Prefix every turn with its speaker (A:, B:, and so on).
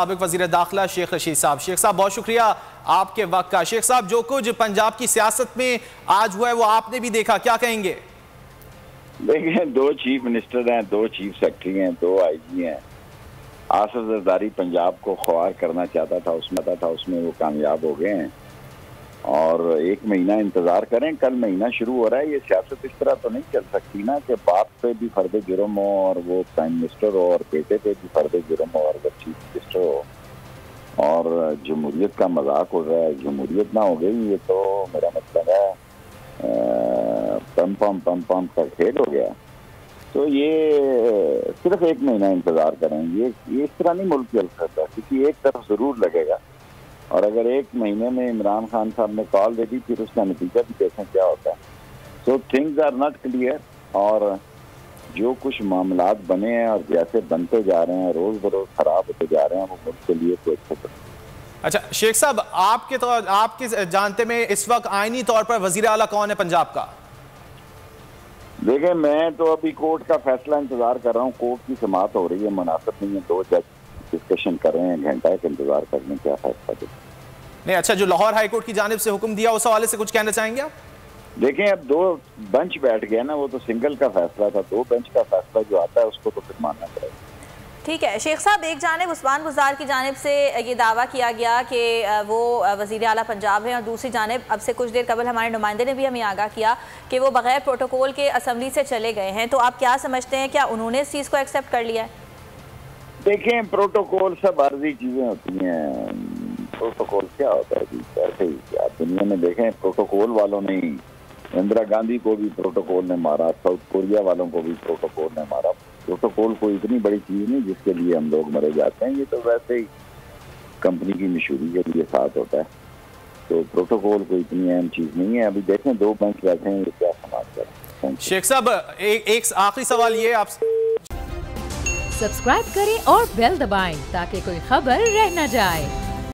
A: سابق وزیر داخلہ شیخ رشید صاحب۔ شیخ صاحب بہت شکریہ آپ کے وقت کا۔ شیخ صاحب جو کچھ پنجاب کی سیاست میں آج ہوا ہے وہ آپ نے بھی دیکھا، کیا کہیں گے؟
B: دیکھیں، دو چیف منسٹر ہیں، دو چیف سیکرٹری ہیں، دو آئی جی ہیں۔ آصف زرداری پنجاب کو خوار کرنا چاہتا تھا، اس میں وہ کامیاب ہو گئے ہیں، اور ایک مہینہ انتظار کریں، کل مہینہ شروع ہو رہا ہے۔ یہ سیاست اس طرح تو نہیں چل سکتی نا کہ باپ پہ بھی فرد جرم ہو اور وہ پرائم منسٹر ہو، اور بیٹے پہ بھی فرد جرم ہو اور وہ چیف منسٹر ہو، اور جمہوریت کا مذاق ہو رہا ہے۔ جمہوریت نہ ہو گئی، یہ تو میرا مطلب ہے پم پم کا کھیل ہو گیا۔ تو یہ صرف ایک مہینہ انتظار کریں، یہ اس طرح نہیں ملک چل سکتا، کسی ایک طرف ضرور لگے گا، اور اگر ایک مہینے میں عمران خان صاحب نے کال دے دی پھر اس کا نتیجہ بھی دیکھیں کیا ہوتا ہے۔ So things are not clear, اور جو کچھ معاملات بنے ہیں اور جیسے بنتے جا رہے ہیں، روز بروز خراب ہوتے جا رہے ہیں، وہ ملک کے لیے کوئی اچھا نہیں۔
A: اچھا شیخ صاحب، آپ کے جانتے میں اس وقت آئینی طور پر وزیر اعلیٰ کون ہے پنجاب کا؟
B: دیکھیں، میں تو ابھی کورٹ کا فیصلہ انتظار کر رہا ہوں، کورٹ کی سماعت ہو رہی ہے، مناسب نہیں ہے، دو جج ڈسکشن کر رہے ہیں، گھنٹہ ایک انتظار کر لیں کیا فیصلہ دے۔
A: نہیں، اچھا، جو لاہور ہائی کورٹ کی جانب سے حکم دیا اس حوالے سے کچھ کہنا چاہیں گے آپ؟
B: دیکھیں، اب دو بنچ بیٹھ گئے نا، وہ تو سنگل کا فیصلہ تھا، دو بنچ کا فیصلہ جو آتا ہے اس کو تو پھر ماننا پڑے گا۔
C: ٹھیک ہے شیخ صاحب، ایک جانب عثمان گزار کی جانب سے یہ دعویٰ کیا گیا کہ وہ وزیر اعلیٰ پنجاب ہیں، اور دوسری جانب اب سے کچھ دیر قبل ہمارے نمائندے نے بھی ہمیں آگاہ کیا کہ وہ بغیر پروٹوکول کے اسمبلی سے چلے گئے ہیں، تو آپ کیا سمجھتے ہیں، کیا انہوں نے اس چیز کو ایکسیپٹ کر لیا ہے؟ دیکھیں،
B: پروٹوکول سب عارضی چیزیں ہوتی ہیں، پروٹوکول کیا ہوتا ہے جی؟ ایسے ہی آپ دنیا میں دیکھیں، پروٹوکول والوں نے اندرا گاندھی کو بھی پروٹوکول نے مارا، ساؤتھ کوریا والوں کو بھی پروٹوکول نے مارا۔ پروٹوکول کوئی اتنی بڑی چیز نہیں جس کے لیے ہم لوگ مرے جاتے ہیں، یہ تو ویسے ہی کمپنی کی مشہوری کے لیے ساتھ ہوتا ہے، تو پروٹوکول کوئی اتنی اہم چیز نہیں ہے۔ ابھی دیکھیں دو بینچ بیٹھے ہیں، یہ کیا سماعت کریں۔
A: شیخ صاحب ایک آخری سوال یہ آپ
D: سبسکرائب کریں اور بیل دبائیں تاکہ کوئی خبر رہ نہ جائے۔